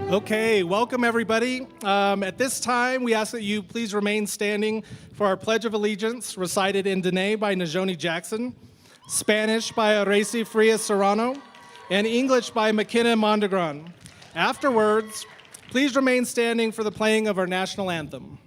Okay, welcome everybody. At this time, we ask that you please remain standing for our Pledge of Allegiance, recited in Dene by Najoni Jackson, Spanish by Araceli Frias Serrano, and English by McKenna Mondragon. Afterwards, please remain standing for the playing of our national anthem.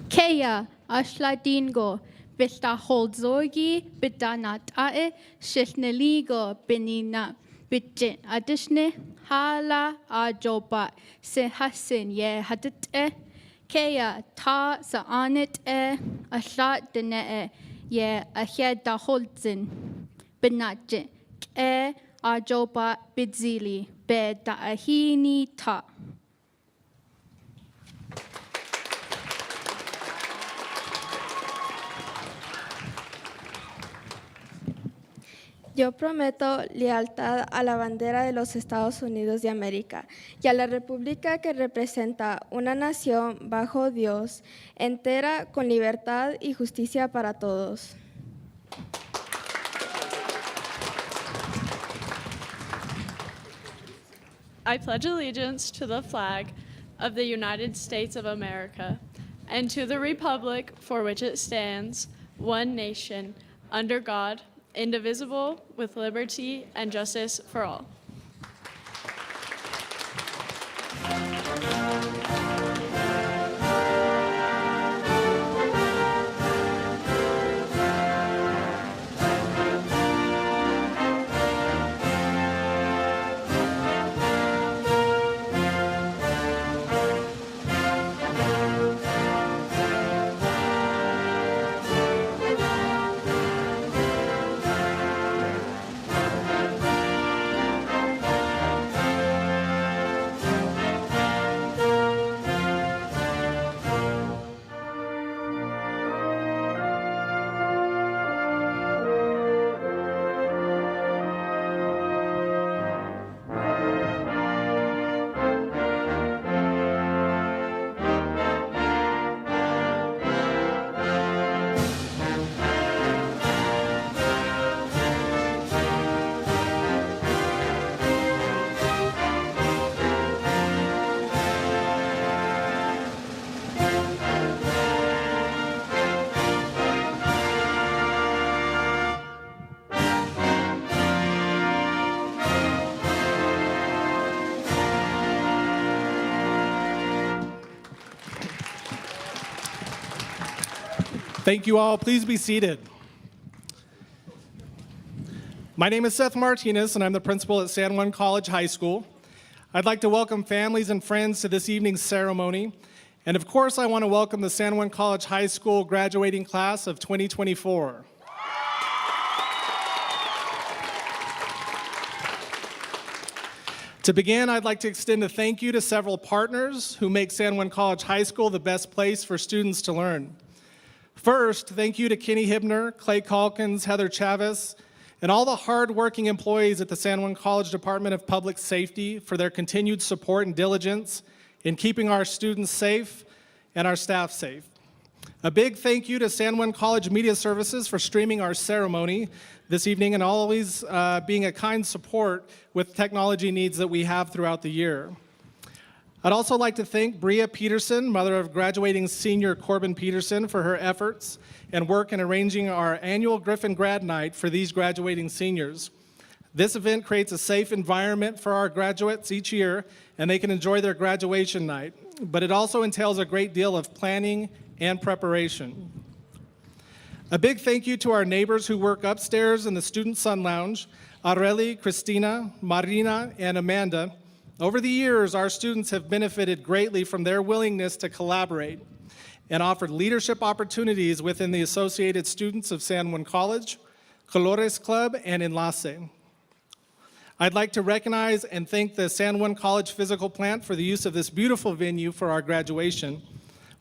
Kea ashladingo bista holdzorgi bidanatae shishneligo benina bijin adishne hala ajoba se hasin ye hadite Kea ta sa anit ashlat dene ye aheda holdzin benajin ajoba bidzili be da ahini ta. Yo prometo lealtad a la bandera de los Estados Unidos de América y a la república que representa una nación bajo Dios, entera con libertad y justicia para todos. I pledge allegiance to the flag of the United States of America and to the republic for which it stands, one nation, under God, indivisible, with liberty and justice for all. Thank you all. Please be seated. My name is Seth Martinez, and I'm the principal at San Juan College High School. I'd like to welcome families and friends to this evening's ceremony. And of course, I want to welcome the San Juan College High School graduating class of 2024. To begin, I'd like to extend a thank you to several partners who make San Juan College High School the best place for students to learn. First, thank you to Kenny Hibner, Clay Calkins, Heather Chavez, and all the hard-working employees at the San Juan College Department of Public Safety for their continued support and diligence in keeping our students safe and our staff safe. A big thank you to San Juan College Media Services for streaming our ceremony this evening and always being a kind support with technology needs that we have throughout the year. I'd also like to thank Bria Peterson, mother of graduating senior Corbin Peterson, for her efforts and work in arranging our annual Griffin grad night for these graduating seniors. This event creates a safe environment for our graduates each year, and they can enjoy their graduation night. But it also entails a great deal of planning and preparation. A big thank you to our neighbors who work upstairs in the Student Sun Lounge, Areli, Christina, Marina, and Amanda. Over the years, our students have benefited greatly from their willingness to collaborate and offered leadership opportunities within the Associated Students of San Juan College, Colores Club, and Enlace. I'd like to recognize and thank the San Juan College Physical Plant for the use of this beautiful venue for our graduation.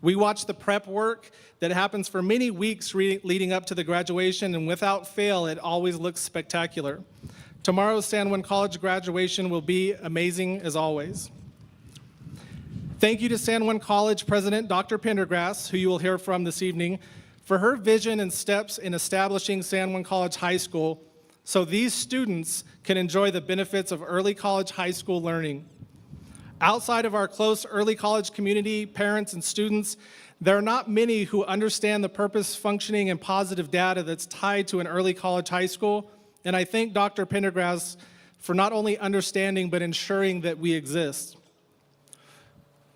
We watch the prep work that happens for many weeks leading up to the graduation, and without fail, it always looks spectacular. Tomorrow's San Juan College graduation will be amazing as always. Thank you to San Juan College President Dr. Pendergrass, who you will hear from this evening, for her vision and steps in establishing San Juan College High School so these students can enjoy the benefits of early college high school learning. Outside of our close early college community, parents and students, there are not many who understand the purpose, functioning, and positive data that's tied to an early college high school, and I thank Dr. Pendergrass for not only understanding but ensuring that we exist.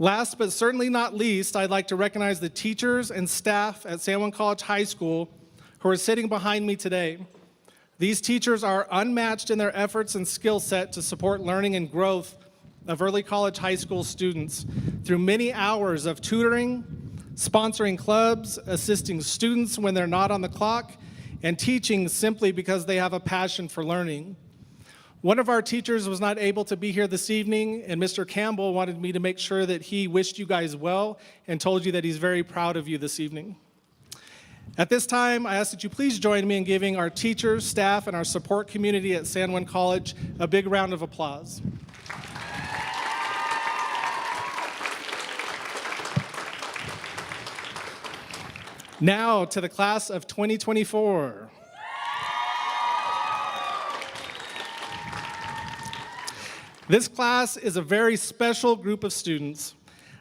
Last but certainly not least, I'd like to recognize the teachers and staff at San Juan College High School who are sitting behind me today. These teachers are unmatched in their efforts and skill set to support learning and growth of early college high school students through many hours of tutoring, sponsoring clubs, assisting students when they're not on the clock, and teaching simply because they have a passion for learning. One of our teachers was not able to be here this evening, and Mr. Campbell wanted me to make sure that he wished you guys well and told you that he's very proud of you this evening. At this time, I ask that you please join me in giving our teachers, staff, and our support community at San Juan College a big round of applause. Now to the class of 2024. This class is a very special group of students.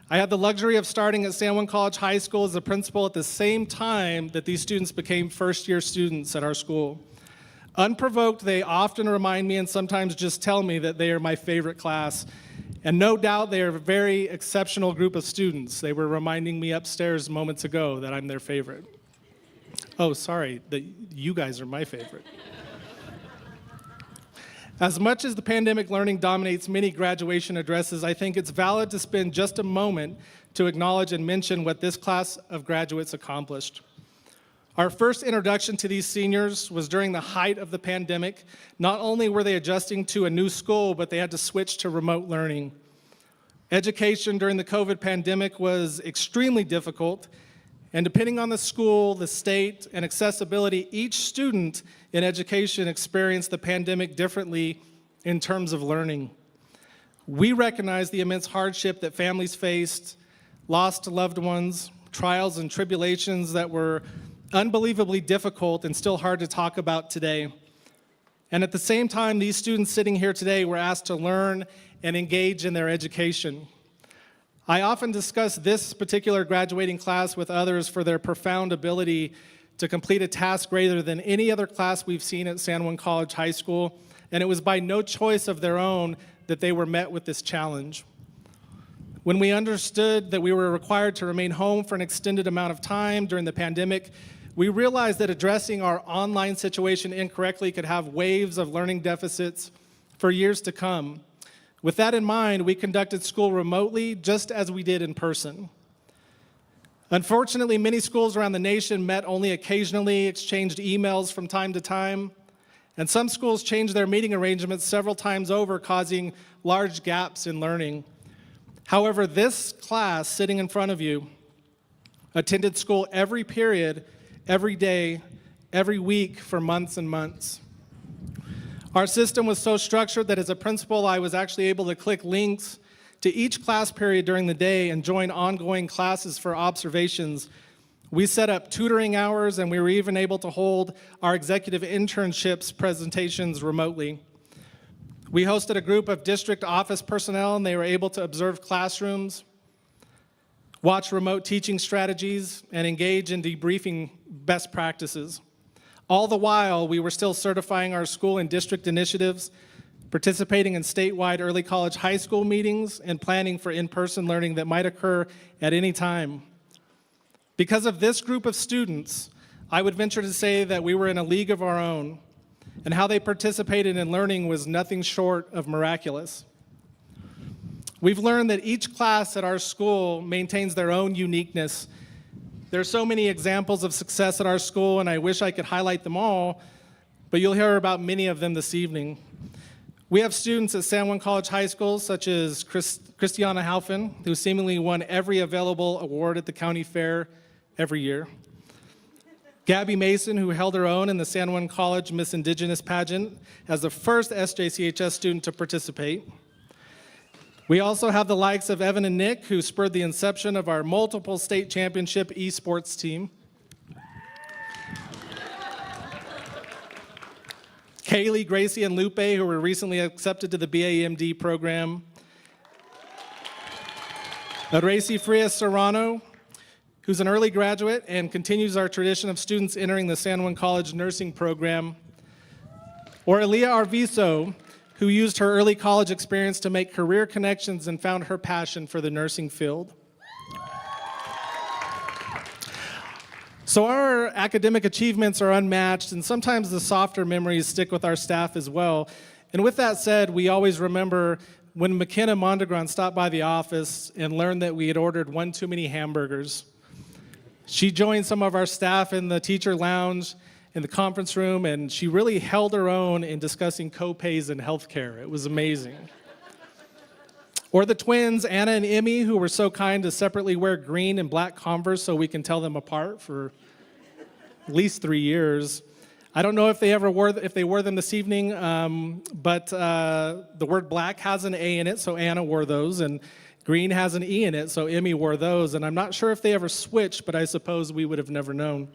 I had the luxury of starting at San Juan College High School as a principal at the same time that these students became first-year students at our school. Unprovoked, they often remind me and sometimes just tell me that they are my favorite class. And no doubt they are a very exceptional group of students. They were reminding me upstairs moments ago that I'm their favorite. Oh, sorry, that you guys are my favorite. As much as the pandemic learning dominates many graduation addresses, I think it's valid to spend just a moment to acknowledge and mention what this class of graduates accomplished. Our first introduction to these seniors was during the height of the pandemic. Not only were they adjusting to a new school, but they had to switch to remote learning. Education during the COVID pandemic was extremely difficult, and depending on the school, the state, and accessibility, each student in education experienced the pandemic differently in terms of learning. We recognize the immense hardship that families faced, lost loved ones, trials and tribulations that were unbelievably difficult and still hard to talk about today. And at the same time, these students sitting here today were asked to learn and engage in their education. I often discuss this particular graduating class with others for their profound ability to complete a task greater than any other class we've seen at San Juan College High School, and it was by no choice of their own that they were met with this challenge. When we understood that we were required to remain home for an extended amount of time during the pandemic, we realized that addressing our online situation incorrectly could have waves of learning deficits for years to come. With that in mind, we conducted school remotely just as we did in person. Unfortunately, many schools around the nation met only occasionally, exchanged emails from time to time, and some schools changed their meeting arrangements several times over, causing large gaps in learning. However, this class sitting in front of you attended school every period, every day, every week for months and months. Our system was so structured that as a principal, I was actually able to click links to each class period during the day and join ongoing classes for observations. We set up tutoring hours, and we were even able to hold our executive internships presentations remotely. We hosted a group of district office personnel, and they were able to observe classrooms, watch remote teaching strategies, and engage in debriefing best practices. All the while, we were still certifying our school and district initiatives, participating in statewide early college high school meetings, and planning for in-person learning that might occur at any time. Because of this group of students, I would venture to say that we were in a league of our own, and how they participated in learning was nothing short of miraculous. We've learned that each class at our school maintains their own uniqueness. There are so many examples of success at our school, and I wish I could highlight them all, but you'll hear about many of them this evening. We have students at San Juan College High School, such as Christiana Halfin, who seemingly won every available award at the county fair every year. Gabby Mason, who held her own in the San Juan College Miss Indigenous pageant as the first SJCHS student to participate. We also have the likes of Evan and Nick, who spurred the inception of our multiple state championship esports team. Kaylee, Gracie, and Lupe, who were recently accepted to the BAMD program. Racy Frias Serrano, who's an early graduate and continues our tradition of students entering the San Juan College nursing program. Or Elia Arvizo, who used her early college experience to make career connections and found her passion for the nursing field. So our academic achievements are unmatched, and sometimes the softer memories stick with our staff as well. And with that said, we always remember when McKenna Mondragon stopped by the office and learned that we had ordered one too many hamburgers. She joined some of our staff in the teacher lounge in the conference room, and she really held her own in discussing co-pays and healthcare. It was amazing. Or the twins, Anna and Emmy, who were so kind to separately wear green and black Converse so we can tell them apart for at least 3 years. I don't know if they wore them this evening, but the word black has an A in it, so Anna wore those, and green has an E in it, so Emmy wore those. And I'm not sure if they ever switched, but I suppose we would have never known.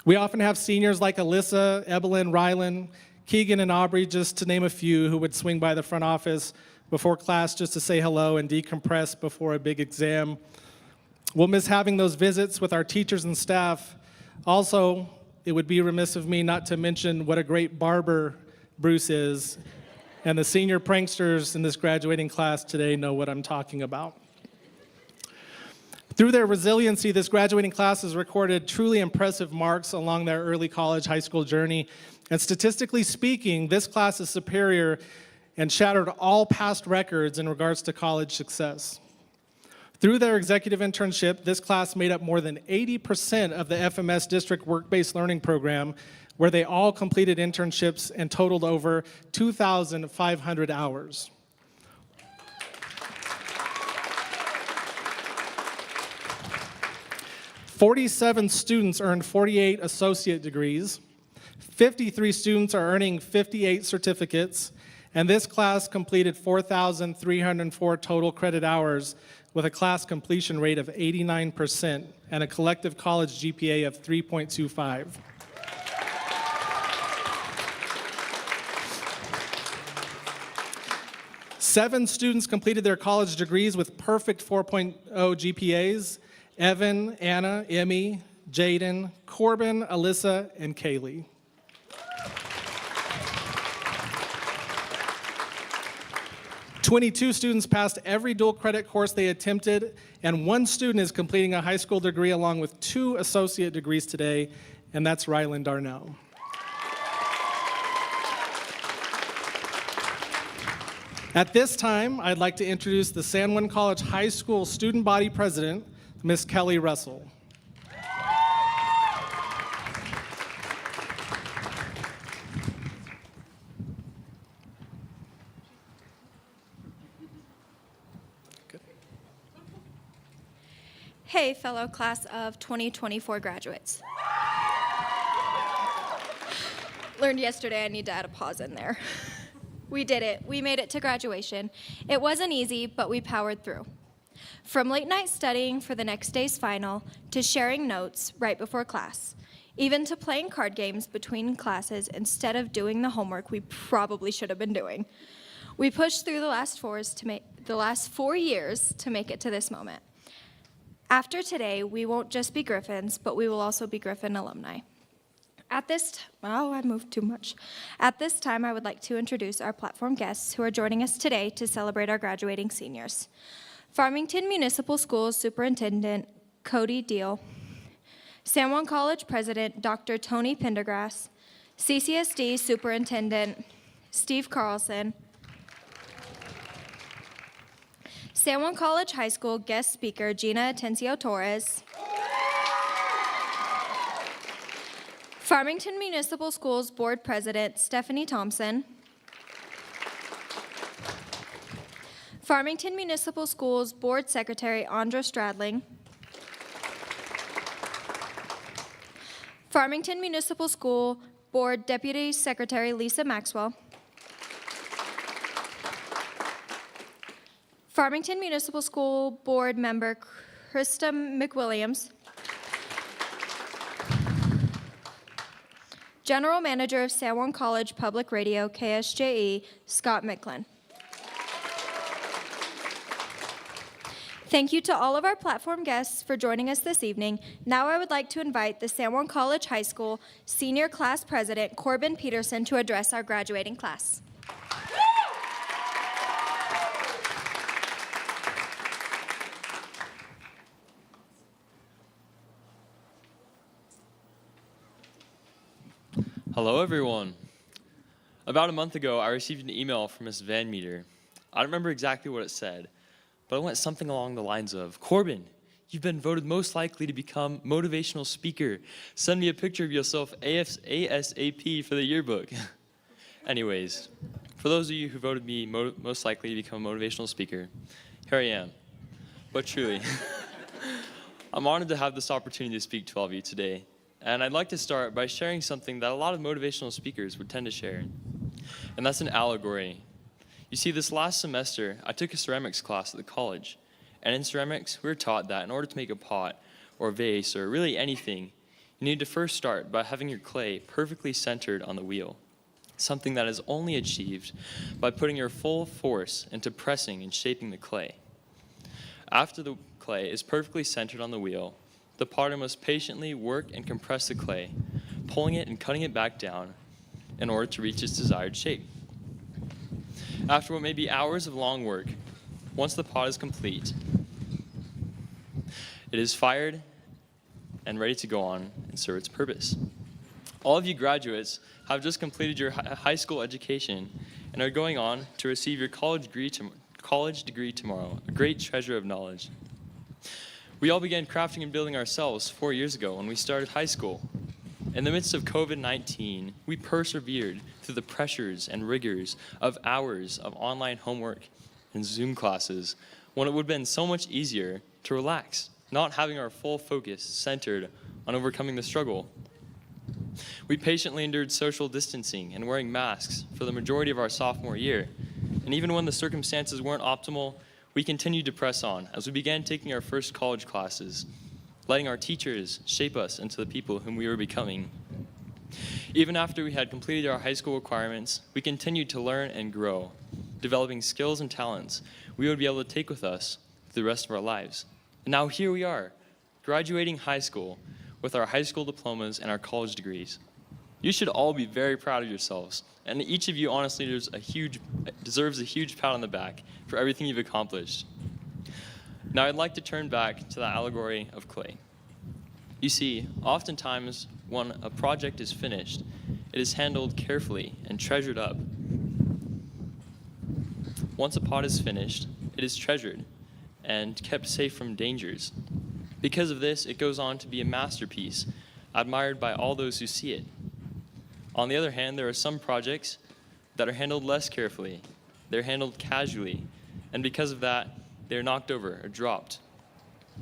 We often have seniors like Alyssa, Evelyn, Rylan, Keegan, and Aubrey, just to name a few, who would swing by the front office before class just to say hello and decompress before a big exam. We'll miss having those visits with our teachers and staff. Also, it would be remiss of me not to mention what a great barber Bruce is, and the senior pranksters in this graduating class today know what I'm talking about. Through their resiliency, this graduating class has recorded truly impressive marks along their early college, high school journey. And statistically speaking, this class is superior and shattered all past records in regards to college success. Through their executive internship, this class made up more than 80% of the FMS District Work-Based Learning Program, where they all completed internships and totaled over 2,500 hours. "47 students earned 48 associate degrees, 53 students are earning 58 certificates, and this class completed 4,304 total credit hours with a class completion rate of 89% and a collective college GPA of 3.25. Seven students completed their college degrees with perfect 4.0 GPAs: Evan, Anna, Emmy, Jaden, Corbin, Alyssa, and Kaylee. "22 students passed every dual credit course they attempted, and one student is completing a high school degree along with 2 associate degrees today, and that's Ryland Darnell. At this time, I'd like to introduce the San Juan College High School Student Body President, Ms. Kelly Russell. Hey, fellow class of 2024 graduates. Learned yesterday I need to add a pause in there. We did it. We made it to graduation. It wasn't easy, but we powered through. From late night studying for the next day's final, to sharing notes right before class, even to playing card games between classes instead of doing the homework we probably should have been doing. We pushed through the last 4 years to make it to this moment. After today, we won't just be Griffins, but we will also be Griffin alumni. At this time, I would like to introduce our platform guests who are joining us today to celebrate our graduating seniors. Farmington Municipal Schools Superintendent Cody Deal, San Juan College President Dr. Tony Pendergrass, CCSD Superintendent Steve Carlson, San Juan College High School guest speaker Gina Atencio Torres, Farmington Municipal Schools Board President Stephanie Thompson, Farmington Municipal Schools Board Secretary Andra Stradling, Farmington Municipal School Board Deputy Secretary Lisa Maxwell, Farmington Municipal School Board Member Krista McWilliams, General Manager of San Juan College Public Radio, KSJE, Scott Micklin. Thank you to all of our platform guests for joining us this evening. Now I would like to invite the San Juan College High School Senior Class President, Corbin Peterson, to address our graduating class. Hello, everyone. About a month ago, I received an email from Ms. Van Meter. I don't remember exactly what it said, but it went something along the lines of, Corbin, you've been voted most likely to become motivational speaker. Send me a picture of yourself ASAP for the yearbook. Anyways, for those of you who voted me most likely to become a motivational speaker, here I am. But truly, I'm honored to have this opportunity to speak to all of you today. And I'd like to start by sharing something that a lot of motivational speakers would tend to share, and that's an allegory. You see, this last semester, I took a ceramics class at the college, and in ceramics, we were taught that in order to make a pot or vase or really anything, you need to first start by having your clay perfectly centered on the wheel, something that is only achieved by putting your full force into pressing and shaping the clay. After the clay is perfectly centered on the wheel, the potter must patiently work and compress the clay, pulling it and cutting it back down in order to reach its desired shape. After what may be hours of long work, once the pot is complete, it is fired and ready to go on and serve its purpose. All of you graduates have just completed your high school education and are going on to receive your college degree tomorrow, a great treasure of knowledge. We all began crafting and building ourselves 4 years ago when we started high school. In the midst of COVID-19, we persevered through the pressures and rigors of hours of online homework and Zoom classes when it would have been so much easier to relax, not having our full focus centered on overcoming the struggle. We patiently endured social distancing and wearing masks for the majority of our sophomore year, and even when the circumstances weren't optimal, we continued to press on as we began taking our first college classes, letting our teachers shape us into the people whom we were becoming. Even after we had completed our high school requirements, we continued to learn and grow, developing skills and talents we would be able to take with us through the rest of our lives. And now here we are, graduating high school with our high school diplomas and our college degrees. You should all be very proud of yourselves, and each of you honestly deserves a huge pat on the back for everything you've accomplished. Now I'd like to turn back to the allegory of clay. You see, oftentimes when a project is finished, it is handled carefully and treasured up. Once a pot is finished, it is treasured and kept safe from dangers. Because of this, it goes on to be a masterpiece, admired by all those who see it. On the other hand, there are some projects that are handled less carefully. They're handled casually, and because of that, they're knocked over or dropped,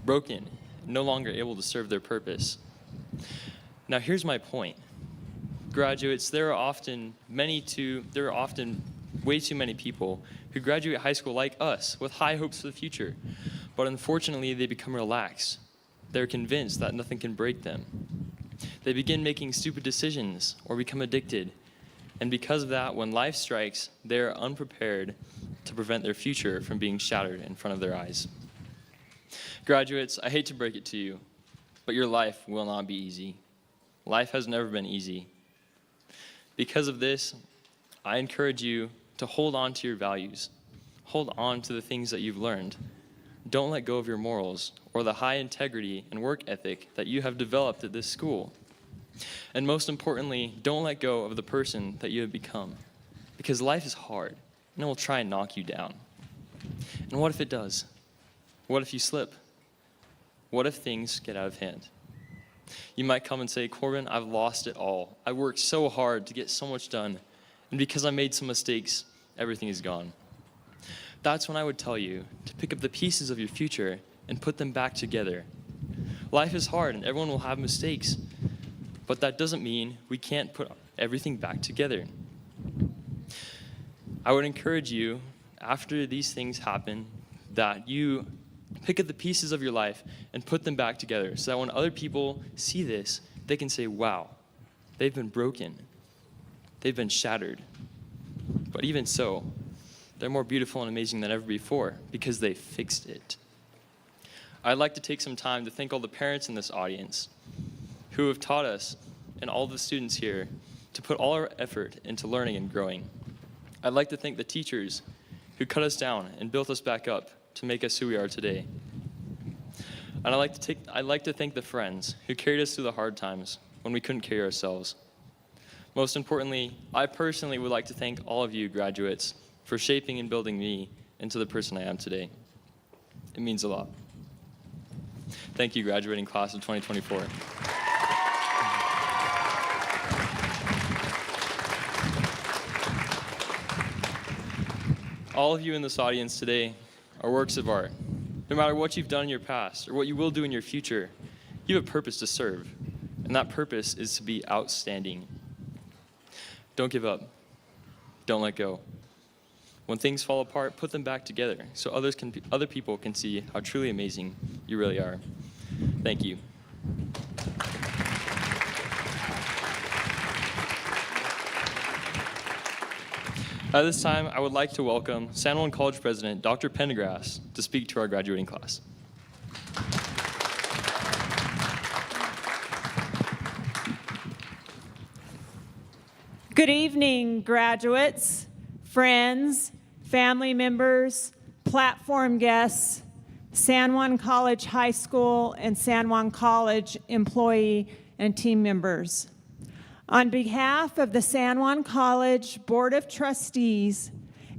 broken, no longer able to serve their purpose. Now here's my point. Graduates, there are often way too many people who graduate high school like us with high hopes for the future, but unfortunately they become relaxed. They're convinced that nothing can break them. They begin making stupid decisions or become addicted, and because of that, when life strikes, they're unprepared to prevent their future from being shattered in front of their eyes. Graduates, I hate to break it to you, but your life will not be easy. Life has never been easy. Because of this, I encourage you to hold on to your values. Hold on to the things that you've learned. Don't let go of your morals or the high integrity and work ethic that you have developed at this school. And most importantly, don't let go of the person that you have become, because life is hard and it will try and knock you down. And what if it does? What if you slip? What if things get out of hand? You might come and say, Corbin, I've lost it all. I worked so hard to get so much done, and because I made some mistakes, everything is gone. That's when I would tell you to pick up the pieces of your future and put them back together. Life is hard and everyone will have mistakes, but that doesn't mean we can't put everything back together. I would encourage you, after these things happen, that you pick up the pieces of your life and put them back together so that when other people see this, they can say, wow, They've been broken. They've been shattered. But even so, they're more beautiful and amazing than ever before because they fixed it. I'd like to take some time to thank all the parents in this audience who have taught us and all the students here to put all our effort into learning and growing. I'd like to thank the teachers who cut us down and built us back up to make us who we are today. And I'd like to thank the friends who carried us through the hard times when we couldn't carry ourselves. Most importantly, I personally would like to thank all of you graduates for shaping and building me into the person I am today. It means a lot. Thank you, graduating class of 2024. All of you in this audience today are works of art. No matter what you've done in your past or what you will do in your future, you have a purpose to serve, and that purpose is to be outstanding. Don't give up. Don't let go. When things fall apart, put them back together so other people can see how truly amazing you really are. Thank you. At this time, I would like to welcome San Juan College President Dr. Pendergrass to speak to our graduating class. Good evening, graduates, friends, family members, platform guests, San Juan College High School and San Juan College employee and team members. On behalf of the San Juan College Board of Trustees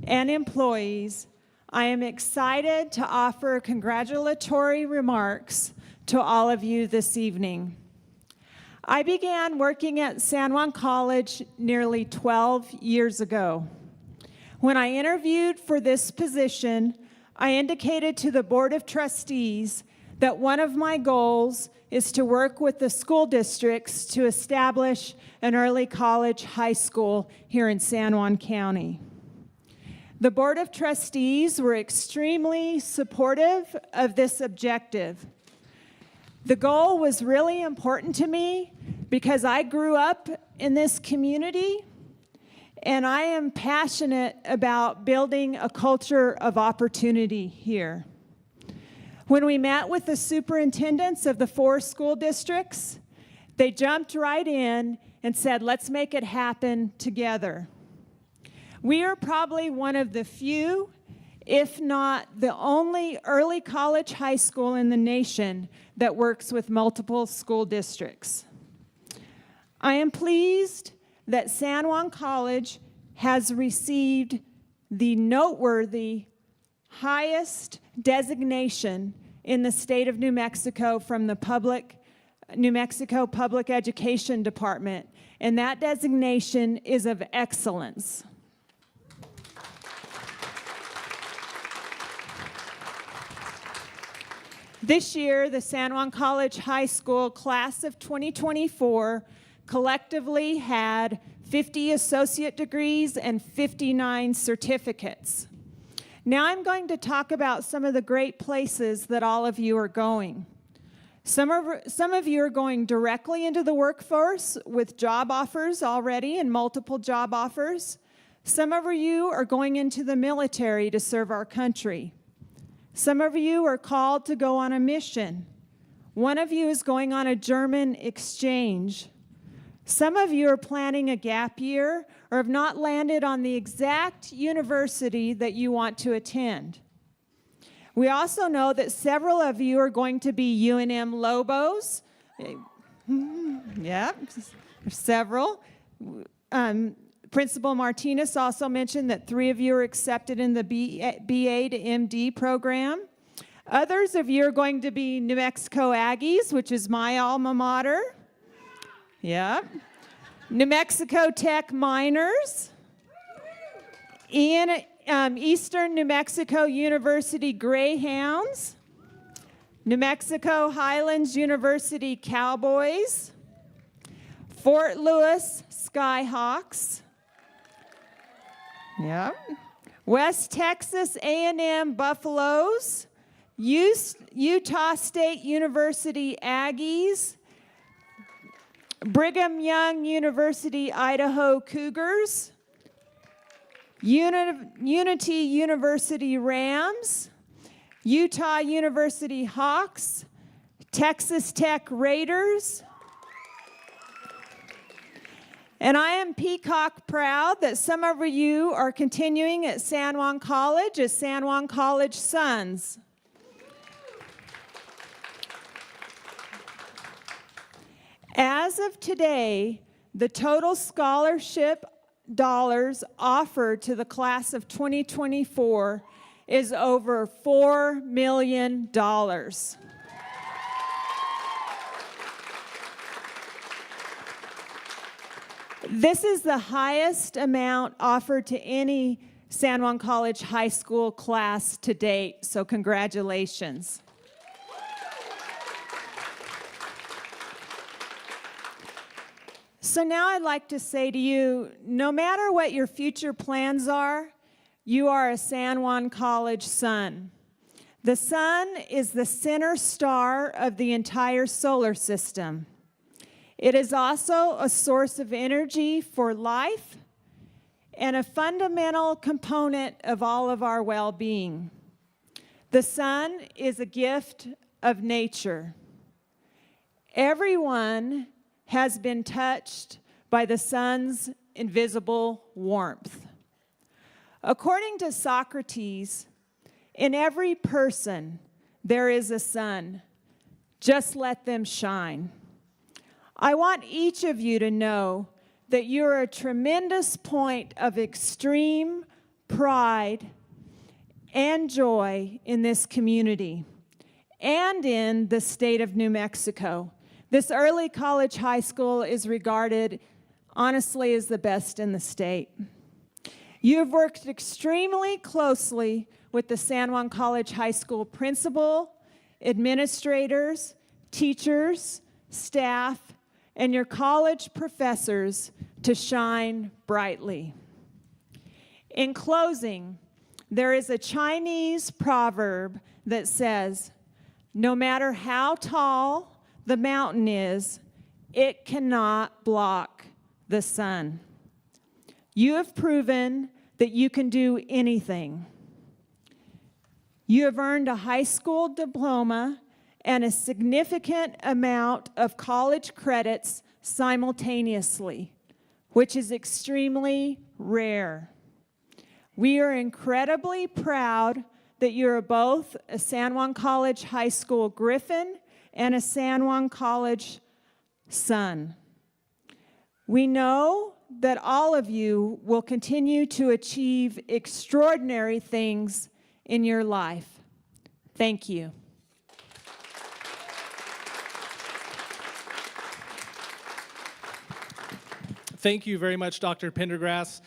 and employees, I am excited to offer congratulatory remarks to all of you this evening. I began working at San Juan College nearly 12 years ago. When I interviewed for this position, I indicated to the Board of Trustees that one of my goals is to work with the school districts to establish an early college high school here in San Juan County. The Board of Trustees were extremely supportive of this objective. The goal was really important to me because I grew up in this community and I am passionate about building a culture of opportunity here. When we met with the superintendents of the 4 school districts, they jumped right in and said, let's make it happen together. We are probably one of the few, if not the only early college high school in the nation that works with multiple school districts. I am pleased that San Juan College has received the noteworthy highest designation in the state of New Mexico from the New Mexico Public Education Department, and that designation is of excellence. This year, the San Juan College High School class of 2024 collectively had 50 associate degrees and 59 certificates. Now I'm going to talk about some of the great places that all of you are going. Some of you are going directly into the workforce with job offers already and multiple job offers. Some of you are going into the military to serve our country. Some of you are called to go on a mission. One of you is going on a German exchange. Some of you are planning a gap year or have not landed on the exact university that you want to attend. We also know that several of you are going to be UNM Lobos. Yeah, several. Principal Martinez also mentioned that 3 of you are accepted in the BA to MD program. Others of you are going to be New Mexico Aggies, which is my alma mater. Yeah. New Mexico Tech Miners. Eastern New Mexico University Greyhounds. New Mexico Highlands University Cowboys. Fort Lewis Skyhawks. Yeah. West Texas A&M Buffaloes. Utah State University Aggies. Brigham Young University, Idaho Cougars, Unity University Rams, Utah University Hawks, Texas Tech Raiders. And I am peacock proud that some of you are continuing at San Juan College as San Juan College Sons. As of today, the total scholarship dollars offered to the class of 2024 is over $4 million. This is the highest amount offered to any San Juan College High School class to date, so congratulations. So now I'd like to say to you, no matter what your future plans are, you are a San Juan College son. The sun is the center star of the entire solar system. It is also a source of energy for life and a fundamental component of all of our well-being. The sun is a gift of nature. Everyone has been touched by the sun's invisible warmth. According to Socrates, in every person there is a sun. Just let them shine. I want each of you to know that you're a tremendous point of extreme pride and joy in this community and in the state of New Mexico. This early college high school is regarded, honestly, as the best in the state. You have worked extremely closely with the San Juan College High School principal, administrators, teachers, staff, and your college professors to shine brightly. In closing, there is a Chinese proverb that says, no matter how tall the mountain is, it cannot block the sun. You have proven that you can do anything. You have earned a high school diploma and a significant amount of college credits simultaneously, which is extremely rare. We are incredibly proud that you are both a San Juan College High School Griffin and a San Juan College son. We know that all of you will continue to achieve extraordinary things in your life. Thank you. Thank you very much, Dr. Pendergrass.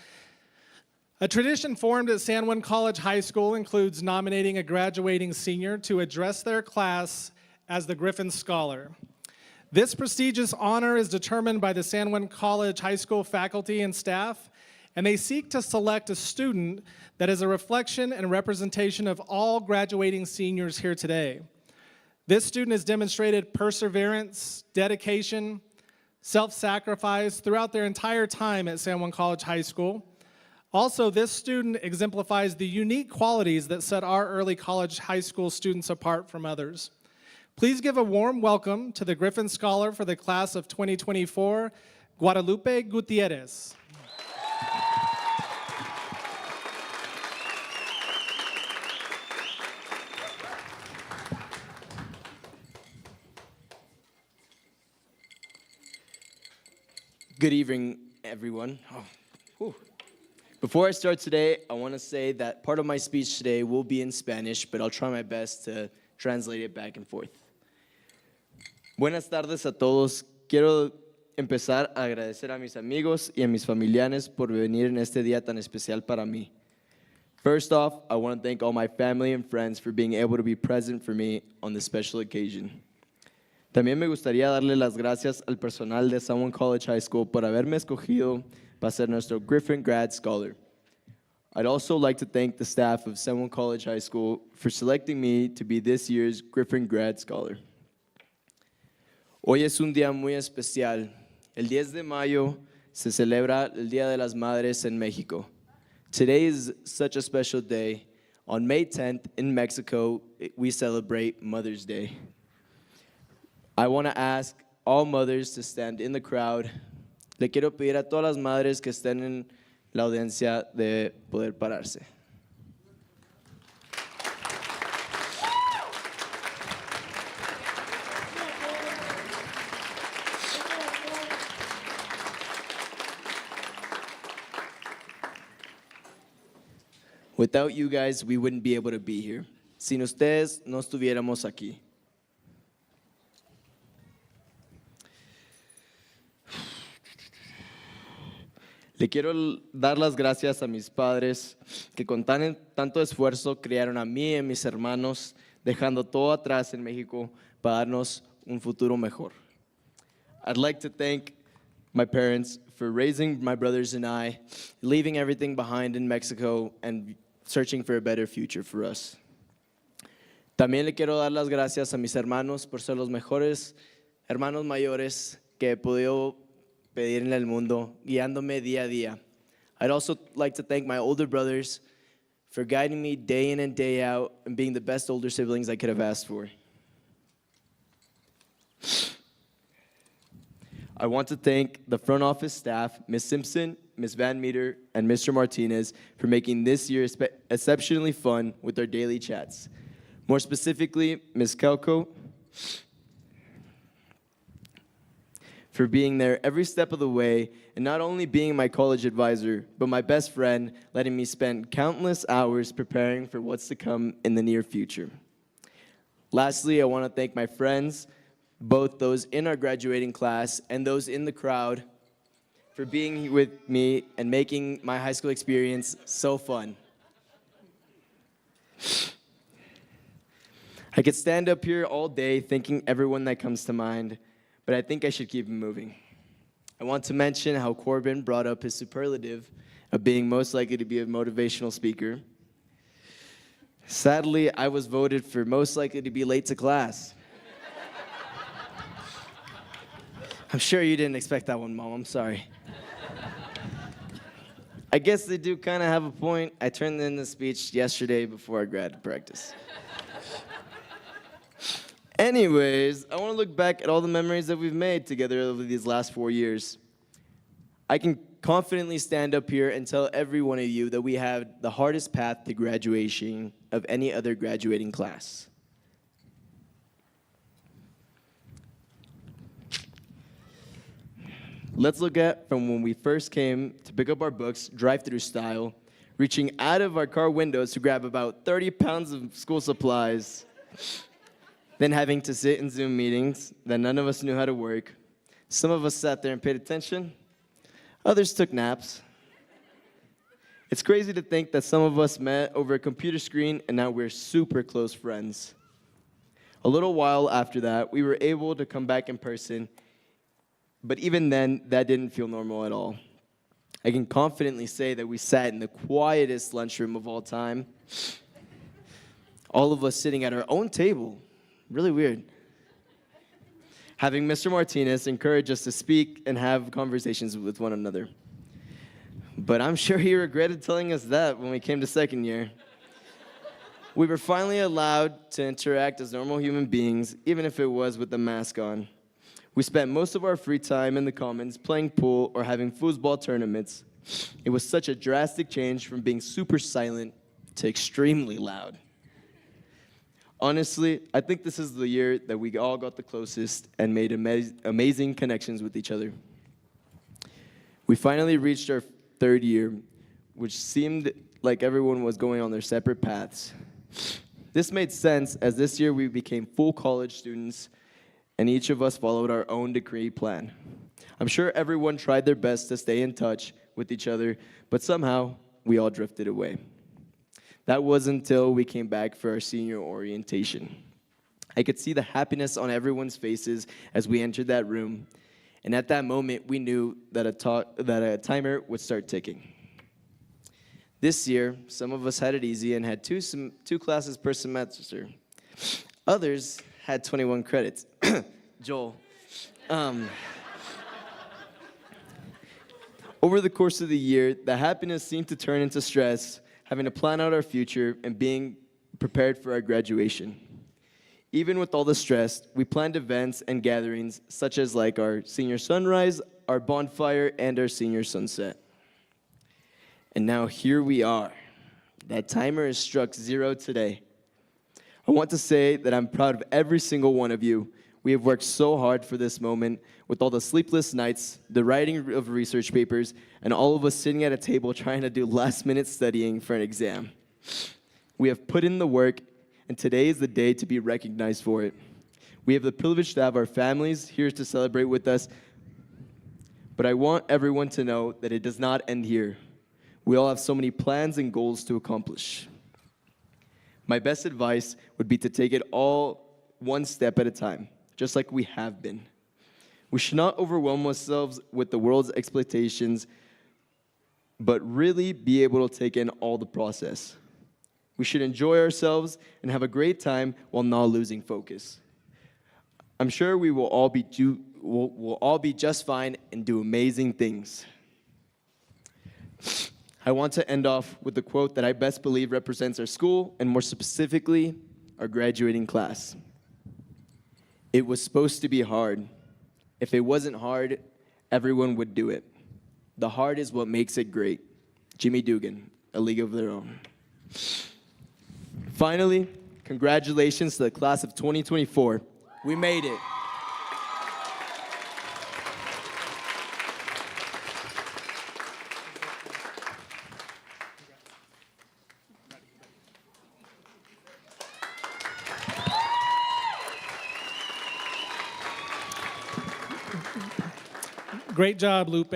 A tradition formed at San Juan College High School includes nominating a graduating senior to address their class as the Griffin Scholar. This prestigious honor is determined by the San Juan College High School faculty and staff, and they seek to select a student that is a reflection and representation of all graduating seniors here today. This student has demonstrated perseverance, dedication, self-sacrifice throughout their entire time at San Juan College High School. Also, this student exemplifies the unique qualities that set our early college high school students apart from others. Please give a warm welcome to the Griffin Scholar for the class of 2024, Guadalupe Gutierrez. Good evening, everyone. Before I start today, I want to say that part of my speech today will be in Spanish, but I'll try my best to translate it back and forth. Buenas tardes a todos. Quiero empezar a agradecer a mis amigos y a mis familiares por venir en este día tan especial para mí. First off, I want to thank all my family and friends for being able to be present for me on this special occasion. También me gustaría darle las gracias al personal de San Juan College High School por haberme escogido para ser nuestro Griffin Grad Scholar. I'd also like to thank the staff of San Juan College High School for selecting me to be this year's Griffin Grad Scholar. Hoy es un día muy especial El 10 de mayo se celebra el Día de las Madres en México. Today is such a special day. On May 10th in Mexico, we celebrate Mother's Day. I want to ask all mothers to stand in the crowd. Le quiero pedir a todas las madres que estén en la audiencia de poder pararse. Without you guys, we wouldn't be able to be here. Sin ustedes, no estuviéramos aquí. Le quiero dar las gracias a mis padres que con tanto esfuerzo criaron a mí y a mis hermanos, dejando todo atrás en México para darnos un futuro mejor. I'd like to thank my parents for raising my brothers and I, leaving everything behind in Mexico and searching for a better future for us. También le quiero dar las gracias a mis hermanos por ser los mejores hermanos mayores que he podido pedir en el mundo, guiándome día a día. I'd also like to thank my older brothers for guiding me day in and day out and being the best older siblings I could have asked for. I want to thank the front office staff, Ms. Simpson, Ms. Van Meter, and Mr. Martinez for making this year exceptionally fun with our daily chats. More specifically, Ms. Kelko, for being there every step of the way and not only being my college advisor, but my best friend, letting me spend countless hours preparing for what's to come in the near future. Lastly, I want to thank my friends, both those in our graduating class and those in the crowd, for being with me and making my high school experience so fun. I could stand up here all day thanking everyone that comes to mind, but I think I should keep it moving. I want to mention how Corbin brought up his superlative of being most likely to be a motivational speaker. Sadly, I was voted for most likely to be late to class. I'm sure you didn't expect that one, Mom. I'm sorry. I guess they do kind of have a point. I turned in the speech yesterday before our grad practice. Anyways, I want to look back at all the memories that we've made together over these last 4 years. I can confidently stand up here and tell every one of you that we had the hardest path to graduation of any other graduating class. Let's look at from when we first came to pick up our books, drive-through style, reaching out of our car windows to grab about 30 pounds of school supplies, then having to sit in Zoom meetings that none of us knew how to work. Some of us sat there and paid attention. Others took naps. It's crazy to think that some of us met over a computer screen and now we're super close friends. A little while after that, we were able to come back in person, but even then, that didn't feel normal at all. I can confidently say that we sat in the quietest lunchroom of all time. All of us sitting at our own table. Really weird. Having Mr. Martinez encourage us to speak and have conversations with one another. But I'm sure he regretted telling us that when we came to second year. We were finally allowed to interact as normal human beings, even if it was with the mask on. We spent most of our free time in the commons playing pool or having foosball tournaments. It was such a drastic change from being super silent to extremely loud. Honestly, I think this is the year that we all got the closest and made amazing connections with each other. We finally reached our third year, which seemed like everyone was going on their separate paths. This made sense as this year we became full college students and each of us followed our own degree plan. I'm sure everyone tried their best to stay in touch with each other, but somehow we all drifted away. That was until we came back for our senior orientation. I could see the happiness on everyone's faces as we entered that room, and at that moment, we knew that a timer would start ticking. This year, some of us had it easy and had two classes per semester. Others had 21 credits. Joel. Over the course of the year, the happiness seemed to turn into stress, having to plan out our future and being prepared for our graduation. Even with all the stress, we planned events and gatherings such as like our senior sunrise, our bonfire, and our senior sunset. And now here we are. That timer has struck 0 today. I want to say that I'm proud of every single one of you. We have worked so hard for this moment with all the sleepless nights, the writing of research papers, and all of us sitting at a table trying to do last-minute studying for an exam. We have put in the work, and today is the day to be recognized for it. We have the privilege to have our families here to celebrate with us, but I want everyone to know that it does not end here. We all have so many plans and goals to accomplish. My best advice would be to take it all one step at a time, just like we have been. We should not overwhelm ourselves with the world's expectations, but really be able to take in all the process. We should enjoy ourselves and have a great time while not losing focus. I'm sure we will all be just fine and do amazing things. I want to end off with the quote that I best believe represents our school, and more specifically, our graduating class. It was supposed to be hard. If it wasn't hard, everyone would do it. The hard is what makes it great. Jimmy Dugan, A League of Their Own. Finally, congratulations to the class of 2024. We made it. Great job, Lupe.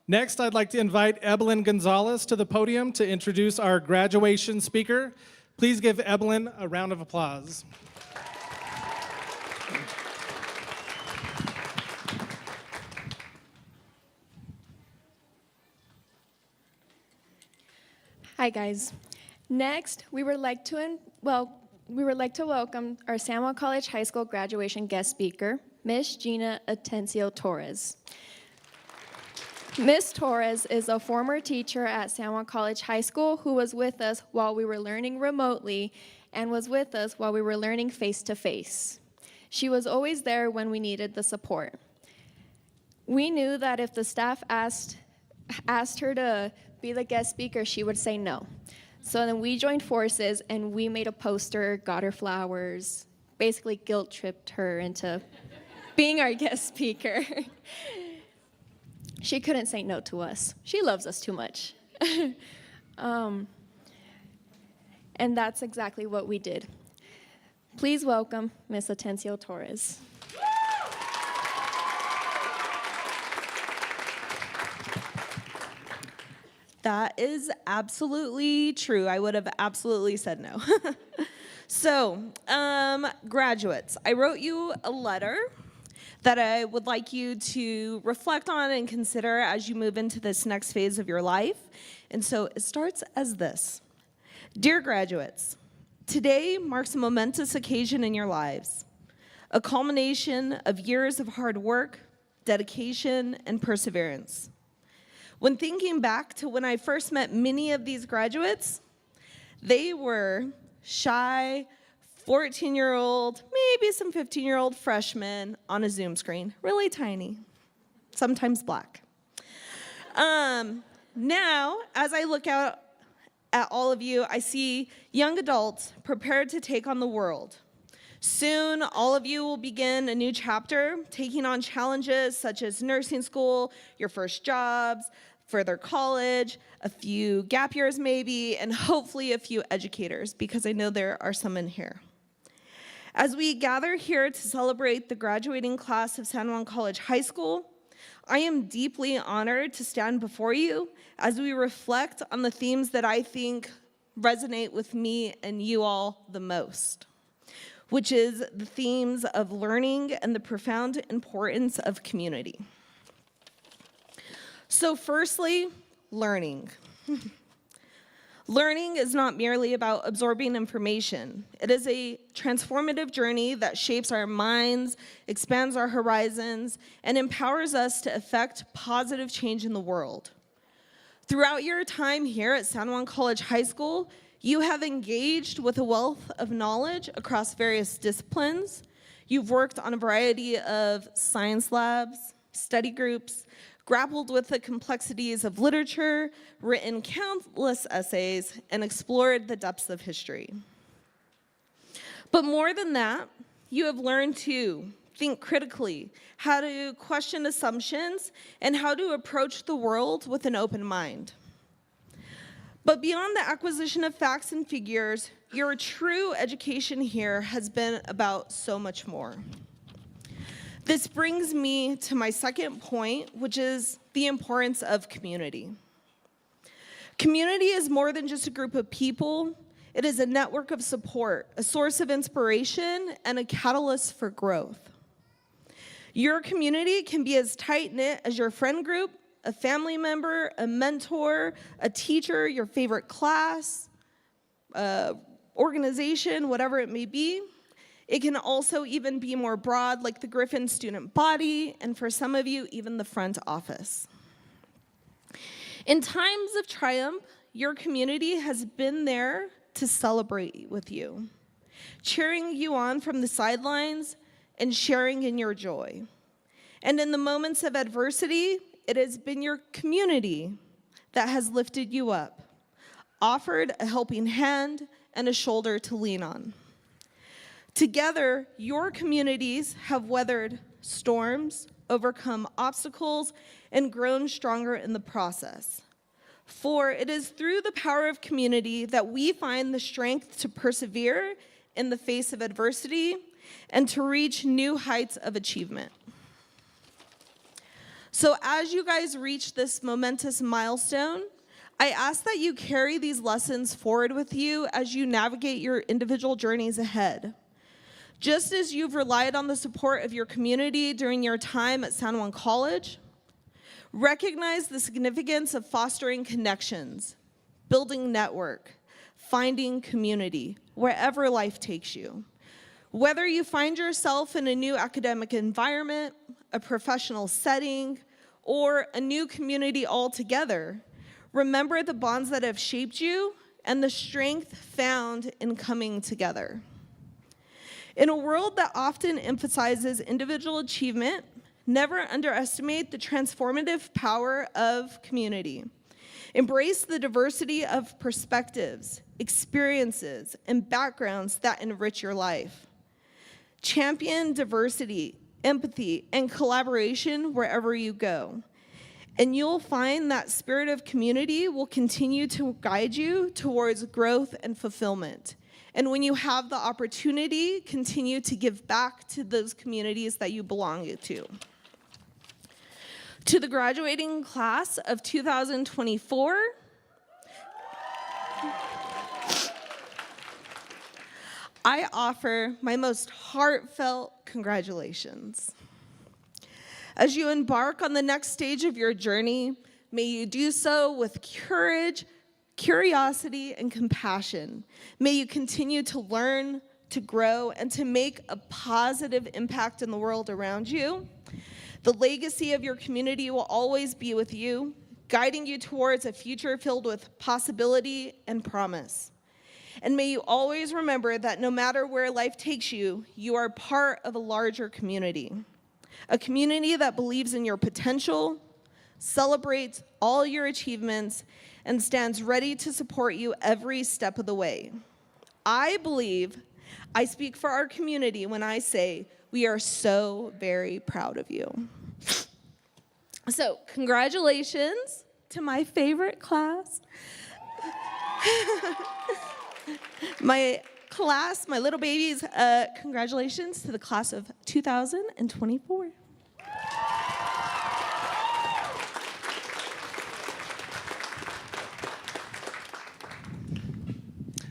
Next, I'd like to invite Evelyn Gonzalez to the podium to introduce our graduation speaker. Please give Evelyn a round of applause. Hi, guys. Next, we would like to welcome our San Juan College High School graduation guest speaker, Miss Gina Atencio Torres. Miss Torres is a former teacher at San Juan College High School who was with us while we were learning remotely and was with us while we were learning face-to-face. She was always there when we needed the support. We knew that if the staff asked her to be the guest speaker, she would say no. So then we joined forces and we made a poster, got her flowers, basically guilt-tripped her into being our guest speaker. She couldn't say no to us. She loves us too much. And that's exactly what we did. Please welcome Miss Atencio Torres. That is absolutely true. I would have absolutely said no. So, graduates, I wrote you a letter that I would like you to reflect on and consider as you move into this next phase of your life. And so it starts as this. Dear graduates, today marks a momentous occasion in your lives, a culmination of years of hard work, dedication, and perseverance. When thinking back to when I first met many of these graduates, they were shy, 14-year-old, maybe some 15-year-old freshmen on a Zoom screen, really tiny, sometimes black. Now, as I look out at all of you, I see young adults prepared to take on the world. Soon, all of you will begin a new chapter, taking on challenges such as nursing school, your first jobs, further college, a few gap years maybe, and hopefully a few educators, because I know there are some in here. As we gather here to celebrate the graduating class of San Juan College High School, I am deeply honored to stand before you as we reflect on the themes that I think resonate with me and you all the most, which is the themes of learning and the profound importance of community. So firstly, learning. Learning is not merely about absorbing information. It is a transformative journey that shapes our minds, expands our horizons, and empowers us to effect positive change in the world. Throughout your time here at San Juan College High School, you have engaged with a wealth of knowledge across various disciplines. You've worked on a variety of science labs, study groups, grappled with the complexities of literature, written countless essays, and explored the depths of history. But more than that, you have learned to think critically, how to question assumptions, and how to approach the world with an open mind. But beyond the acquisition of facts and figures, your true education here has been about so much more. This brings me to my second point, which is the importance of community. Community is more than just a group of people. It is a network of support, a source of inspiration, and a catalyst for growth. Your community can be as tight-knit as your friend group, a family member, a mentor, a teacher, your favorite class, organization, whatever it may be. It can also even be more broad, like the Griffin student body, and for some of you, even the front office. In times of triumph, your community has been there to celebrate with you, cheering you on from the sidelines and sharing in your joy. And in the moments of adversity, it has been your community that has lifted you up, offered a helping hand and a shoulder to lean on. Together, your communities have weathered storms, overcome obstacles, and grown stronger in the process. For it is through the power of community that we find the strength to persevere in the face of adversity and to reach new heights of achievement. So as you guys reach this momentous milestone, I ask that you carry these lessons forward with you as you navigate your individual journeys ahead. Just as you've relied on the support of your community during your time at San Juan College, recognize the significance of fostering connections, building network, finding community, wherever life takes you. Whether you find yourself in a new academic environment, a professional setting, or a new community altogether, remember the bonds that have shaped you and the strength found in coming together. In a world that often emphasizes individual achievement, never underestimate the transformative power of community. Embrace the diversity of perspectives, experiences, and backgrounds that enrich your life. Champion diversity, empathy, and collaboration wherever you go. And you'll find that spirit of community will continue to guide you towards growth and fulfillment. And when you have the opportunity, continue to give back to those communities that you belong to. To the graduating class of 2024, I offer my most heartfelt congratulations. As you embark on the next stage of your journey, may you do so with courage, curiosity, and compassion. May you continue to learn, to grow, and to make a positive impact in the world around you. The legacy of your community will always be with you, guiding you towards a future filled with possibility and promise. And may you always remember that no matter where life takes you, you are part of a larger community. A community that believes in your potential, celebrates all your achievements, and stands ready to support you every step of the way. I believe I speak for our community when I say we are so very proud of you. So, congratulations to my favorite class. My class, my little babies, congratulations to the class of 2024.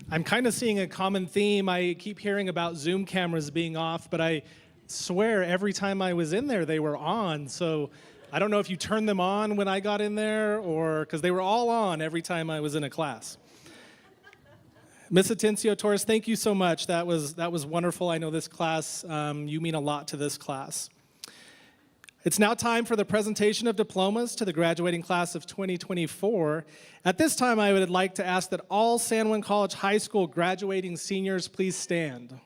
I'm kind of seeing a common theme. I keep hearing about Zoom cameras being off, but I swear every time I was in there, they were on. So I don't know if you turned them on when I got in there or because they were all on every time I was in a class. Ms. Atencio Torres, thank you so much. That was wonderful. I know this class, you mean a lot to this class. It's now time for the presentation of diplomas to the graduating class of 2024. At this time, I would like to ask that all San Juan College High School graduating seniors please stand.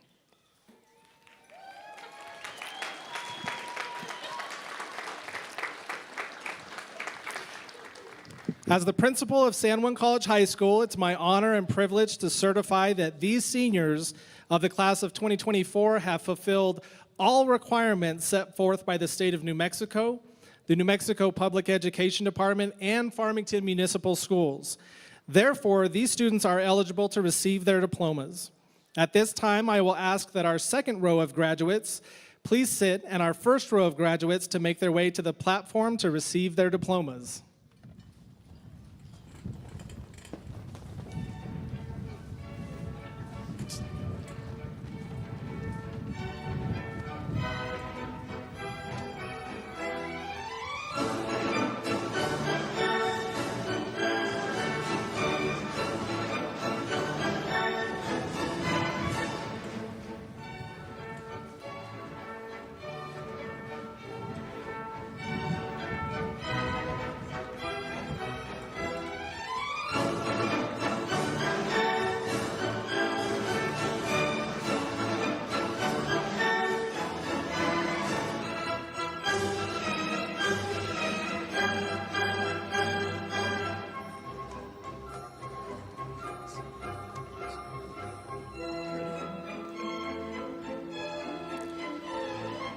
As the principal of San Juan College High School, it's my honor and privilege to certify that these seniors of the class of 2024 have fulfilled all requirements set forth by the state of New Mexico, the New Mexico Public Education Department, and Farmington Municipal Schools. Therefore, these students are eligible to receive their diplomas. At this time, I will ask that our second row of graduates please sit, and our first row of graduates to make their way to the platform to receive their diplomas.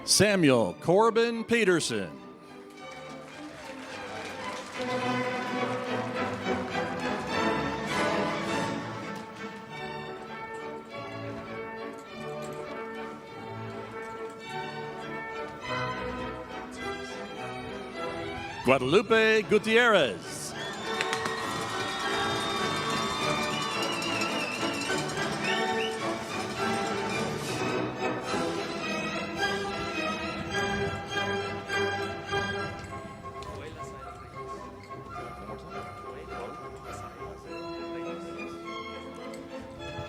Samuel Corbin Peterson. Guadalupe Gutierrez.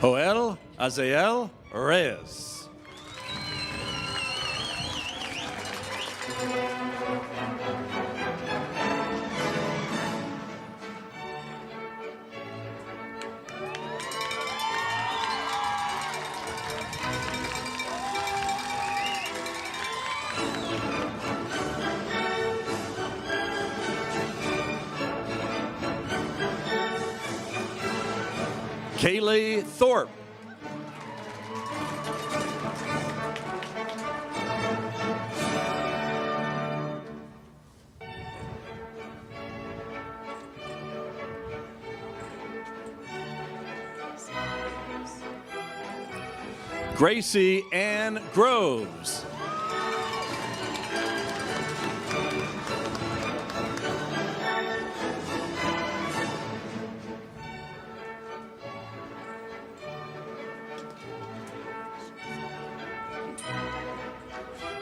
Joel Azael Reyes. Kaylee Thorpe. Gracie Ann Groves.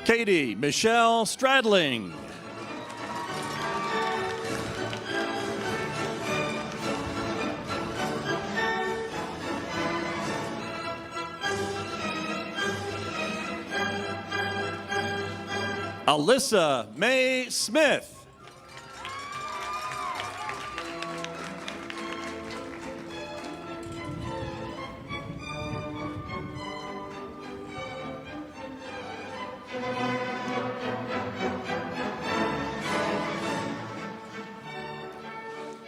Katie Michelle Stradling. Alyssa Mae Smith.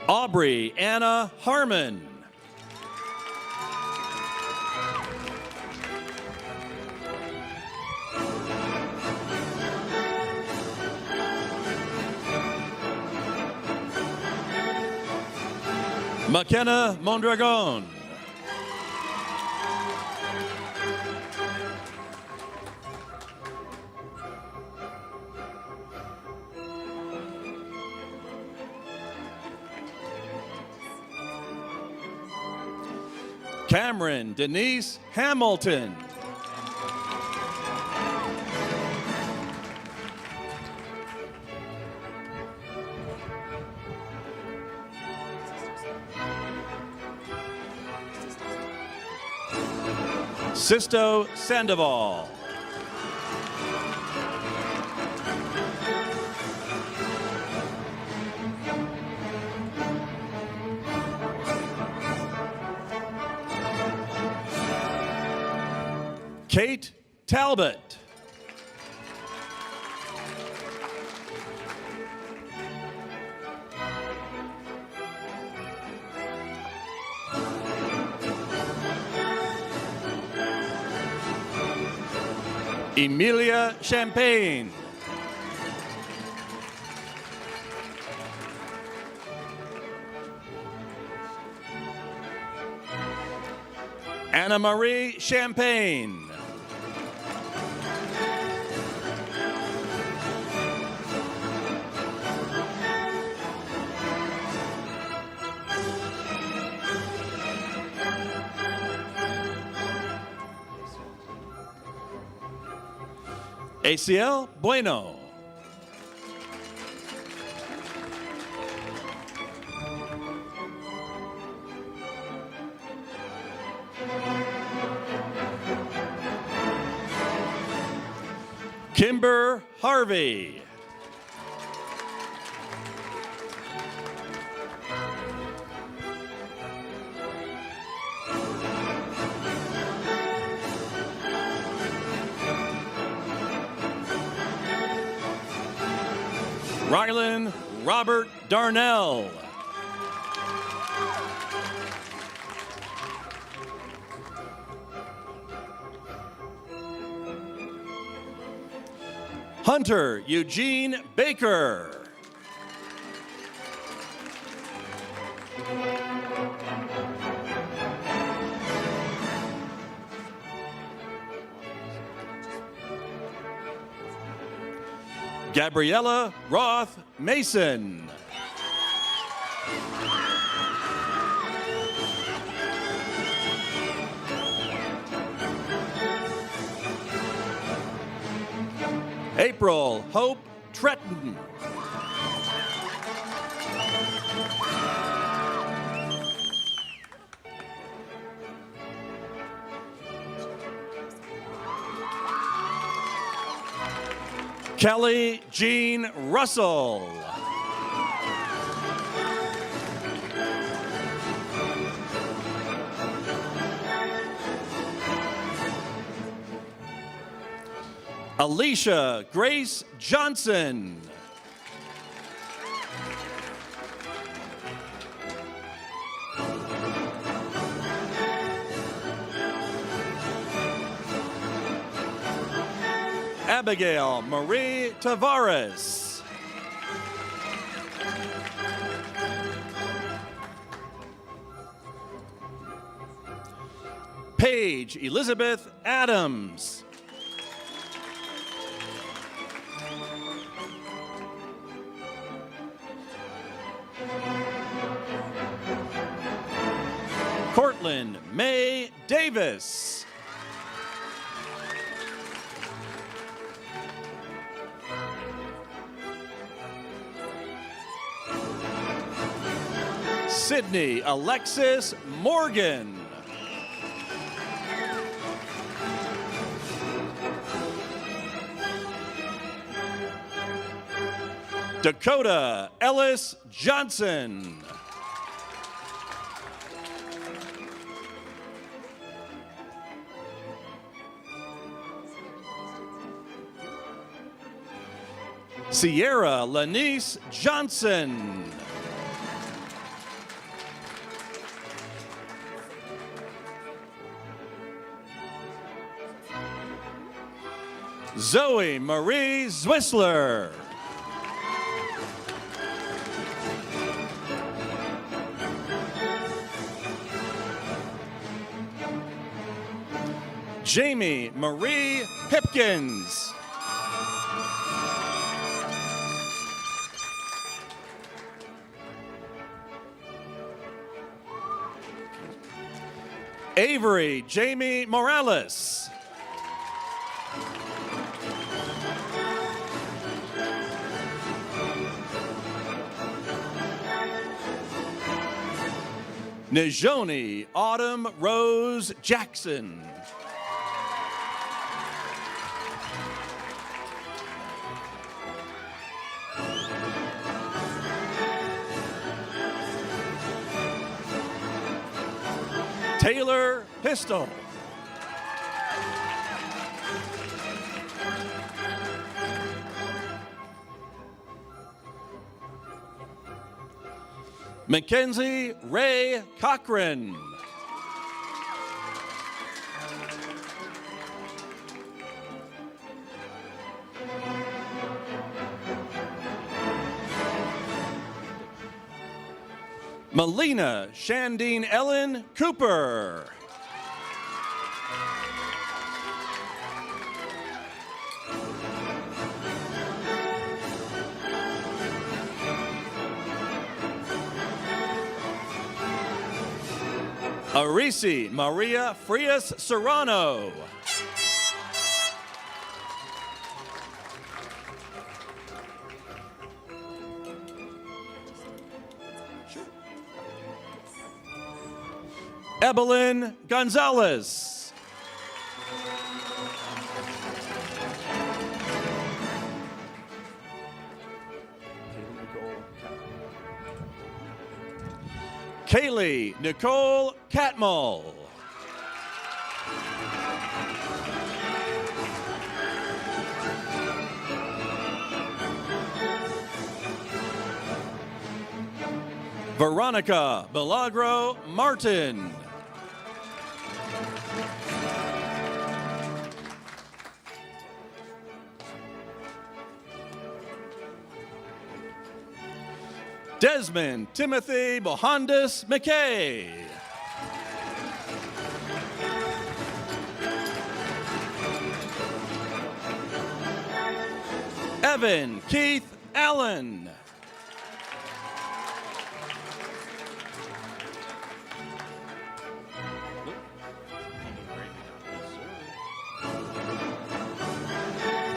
Aubrey Anna Harmon. McKenna Mondragon. Cameron Denise Hamilton. Sisto Sandoval. Kate Talbot. Emilia Champagne. Anna Marie Champagne. ACL Bueno. Kimber Harvey. Rylan Robert Darnell. Hunter Eugene Baker. Gabriella Roth Mason. April Hope Tretton. Kelly Jean Russell. Alicia Grace Johnson. Abigail Marie Tavares. Paige Elizabeth Adams. Cortland May Davis. Sydney Alexis Morgan. Dakota Ellis Johnson. Sierra Lanice Johnson. Zoe Marie Zwisler. Jamie Marie Pipkins. Avery Jamie Morales. Najoni Autumn Rose Jackson. Taylor Pistol. Mackenzie Ray Cochran. Melina Shandine Ellen Cooper. Arisi Maria Frias Serrano. Evelyn Gonzalez. Kaylee Nicole Catmull. Veronica Milagro Martin. Desmond Timothy Mohandas McKay. Evan Keith Allen.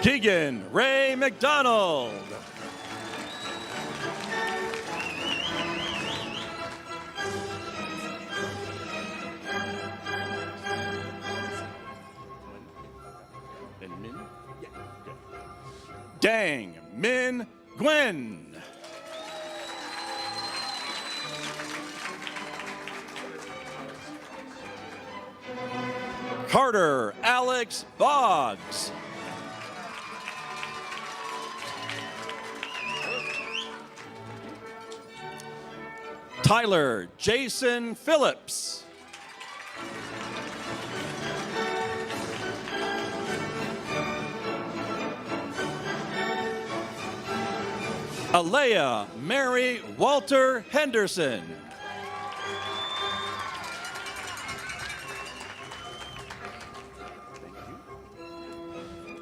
Keegan Ray McDonald. Dang Min Gwen. Carter Alex Boggs. Tyler Jason Phillips. Alea Mary Walter Henderson.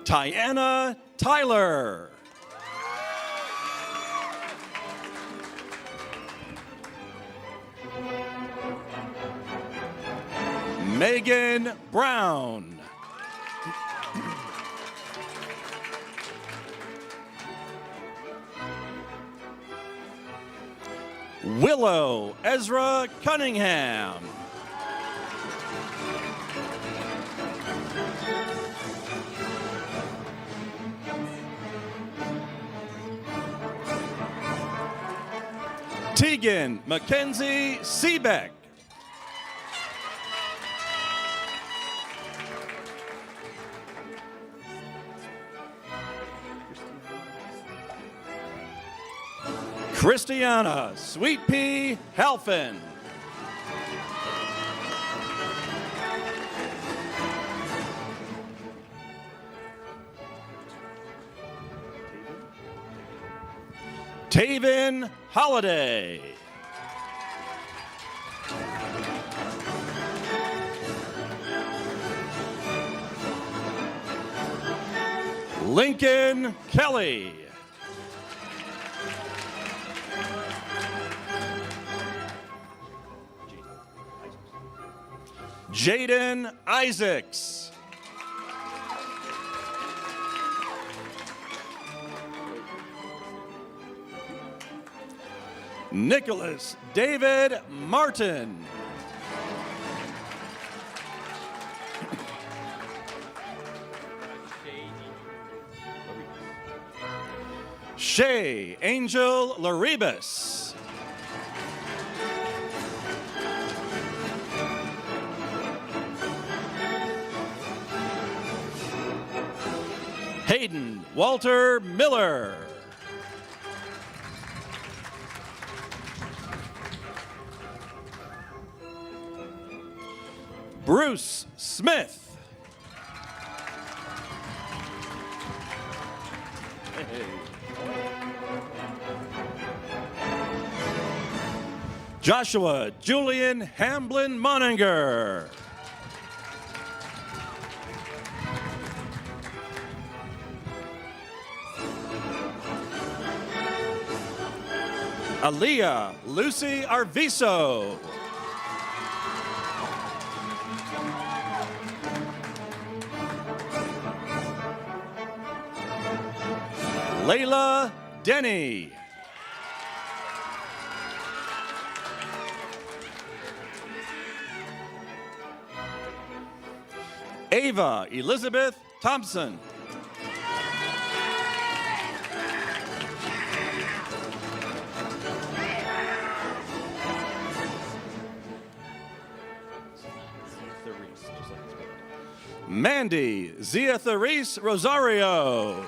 Tiana Tyler. Megan Brown. Willow Ezra Cunningham. Tegan Mackenzie Seebeck. Christiana Sweet Pea Halfin. Taven Holiday. Lincoln Kelly. Jaden Isaacs. Nicholas David Martin. Shay Angel Laribas. Hayden Walter Miller. Bruce Smith. Joshua Julian Hamblin Moninger. Aaliyah Lucy Arviso. Layla Denny. Ava Elizabeth Thompson. Mandy Zia Therese Rosario.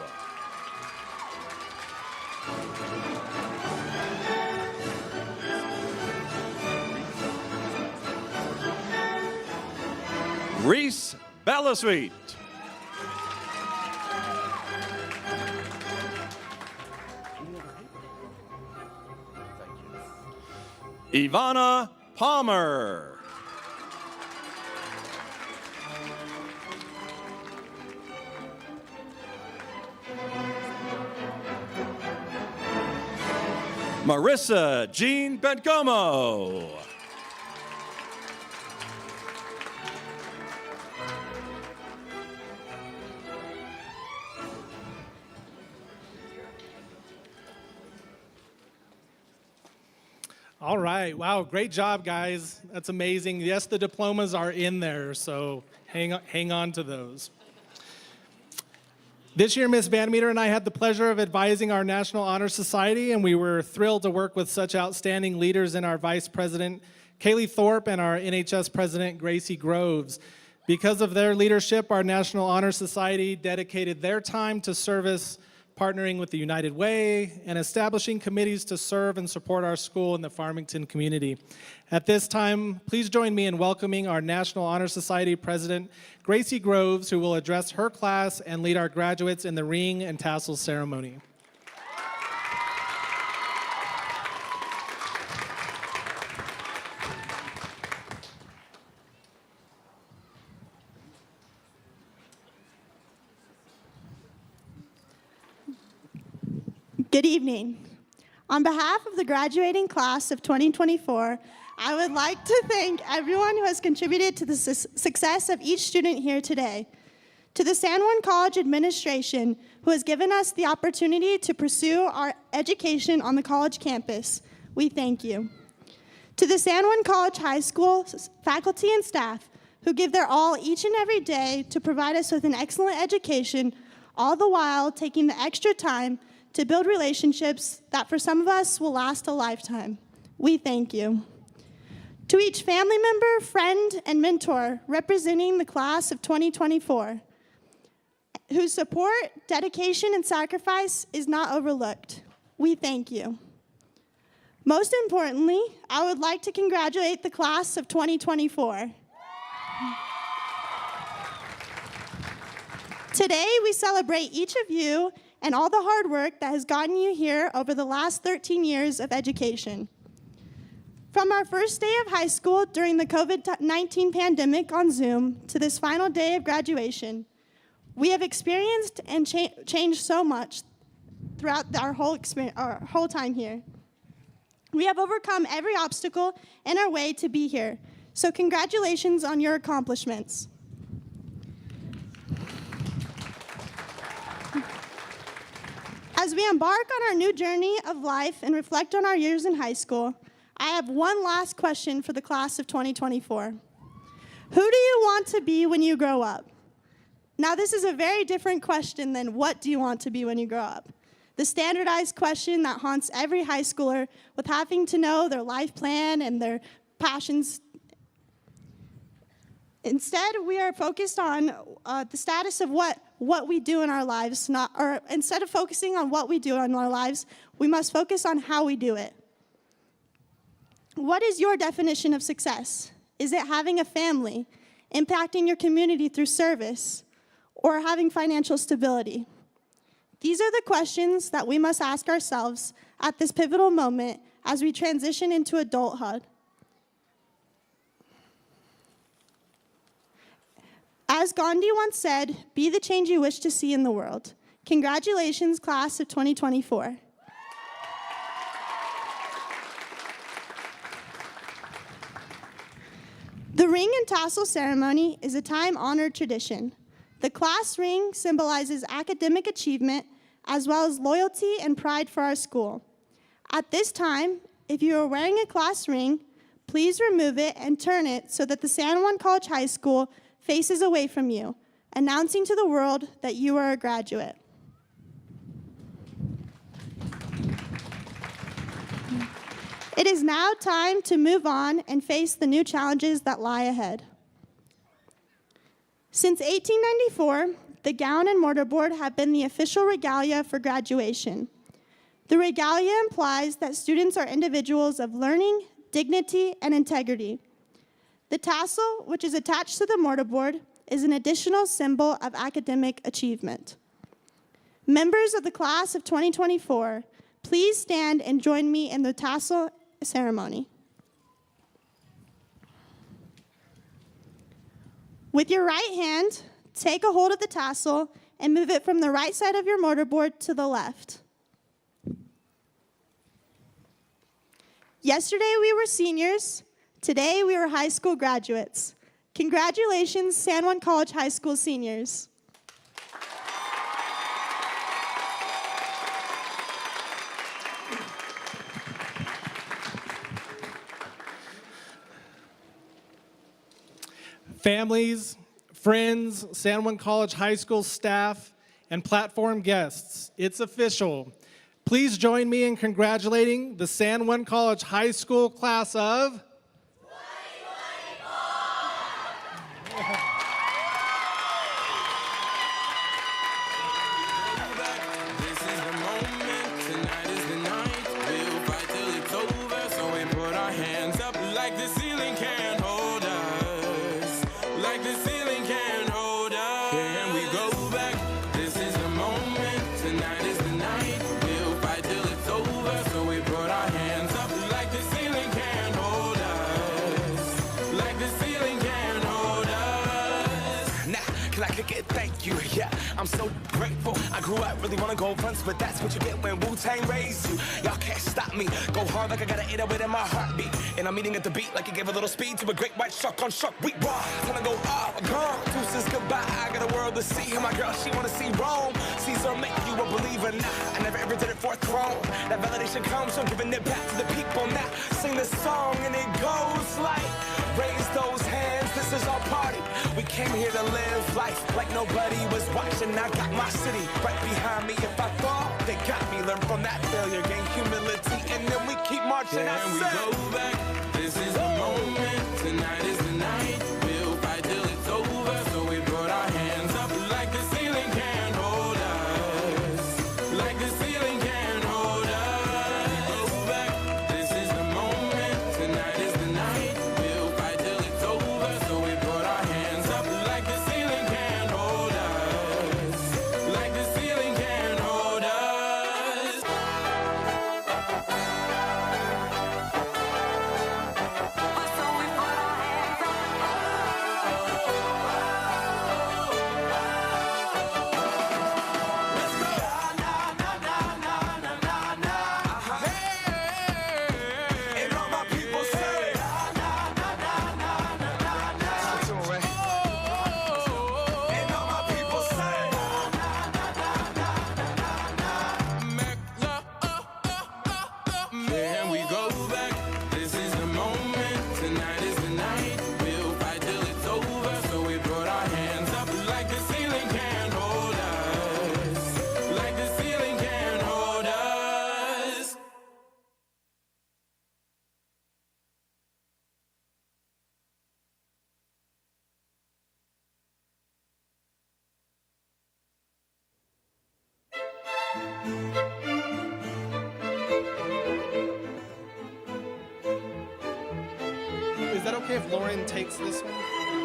Reese Ballasweet. Ivana Palmer. Marissa Jean Bencomo. All right. Wow. Great job, guys. That's amazing. Yes, the diplomas are in there, so hang on to those. This year, Ms. Vanmeter and I had the pleasure of advising our National Honor Society, and we were thrilled to work with such outstanding leaders in our Vice President, Kaylee Thorpe, and our NHS President, Gracie Groves. Because of their leadership, our National Honor Society dedicated their time to service, partnering with the United Way, and establishing committees to serve and support our school and the Farmington community. At this time, please join me in welcoming our National Honor Society President, Gracie Groves, who will address her class and lead our graduates in the ring and tassel ceremony. Good evening. On behalf of the graduating class of 2024, I would like to thank everyone who has contributed to the success of each student here today. To the San Juan College administration, who has given us the opportunity to pursue our education on the college campus, we thank you. To the San Juan College High School faculty and staff, who give their all each and every day to provide us with an excellent education, all the while taking the extra time to build relationships that for some of us will last a lifetime. We thank you. To each family member, friend, and mentor representing the class of 2024, whose support, dedication, and sacrifice is not overlooked, we thank you. Most importantly, I would like to congratulate the class of 2024. Today, we celebrate each of you and all the hard work that has gotten you here over the last 13 years of education. From our first day of high school during the COVID-19 pandemic on Zoom to this final day of graduation, we have experienced and changed so much throughout our whole time here. We have overcome every obstacle in our way to be here, so congratulations on your accomplishments. As we embark on our new journey of life and reflect on our years in high school, I have one last question for the class of 2024. Who do you want to be when you grow up? Now, this is a very different question than what do you want to be when you grow up? The standardized question that haunts every high schooler with having to know their life plan and their passions. Instead, we are focused on the status of what what we do in our lives, instead of focusing on what we do in our lives, we must focus on how we do it. What is your definition of success? Is it having a family, impacting your community through service, or having financial stability? These are the questions that we must ask ourselves at this pivotal moment as we transition into adulthood. As Gandhi once said, be the change you wish to see in the world. Congratulations, class of 2024. The ring and tassel ceremony is a time-honored tradition. The class ring symbolizes academic achievement as well as loyalty and pride for our school. At this time, if you are wearing a class ring, please remove it and turn it so that the San Juan College High School faces away from you, announcing to the world that you are a graduate. It is now time to move on and face the new challenges that lie ahead. Since 1894, the gown and mortarboard have been the official regalia for graduation. The regalia implies that students are individuals of learning, dignity, and integrity. The tassel, which is attached to the mortarboard, is an additional symbol of academic achievement. Members of the class of 2024, please stand and join me in the tassel ceremony. With your right hand, take a hold of the tassel and move it from the right side of your mortarboard to the left. Yesterday we were seniors. Today we are high school graduates. Congratulations, San Juan College High School seniors. Families, friends, San Juan College High School staff, and platform guests, it's official. Please join me in congratulating the San Juan College High School class of 2024. This is the moment, tonight is the night. We'll fight till it's over, so we put our hands up like the ceiling can't hold us. Like the ceiling can't hold us. Can we go back? This is the moment, tonight is the night. We'll fight till it's over, so we put our hands up like the ceiling can't hold us. Like the ceiling can't hold us. Nah, can I kick it? Thank you, yeah. I'm so grateful. I grew up really wanna go fronts, but that's what you get when Wu-Tang raised you. Y'all can't stop me. Go hard like I got an 808 in my heartbeat. And I'm eating at the beat like it gave a little speed to a great white shark on shark. We raw. Time to go up, gone. Deuces goodbye. I got a world to see. And my girl, she wanna see Rome. Caesar make you a believer. Nah, I never ever did it for a throne. That validation comes from giving it back to the people. Now sing this song and it goes like, raise those hands. This is our party. We came here to live life like nobody was watching. I got my city right behind me. If I fall, they got me. Learn from that failure, gain humility, and then we keep marching. Can we go back? This is the moment. Tonight is the night. We'll fight till it's over. So we put our hands up like the ceiling can't hold us. Like the ceiling can't hold us. Go back. This is the moment. Tonight is the night. We'll fight till it's over. So we put our hands up like the ceiling can't hold us. Like the ceiling can't hold us. Is that okay if Lauren takes this one?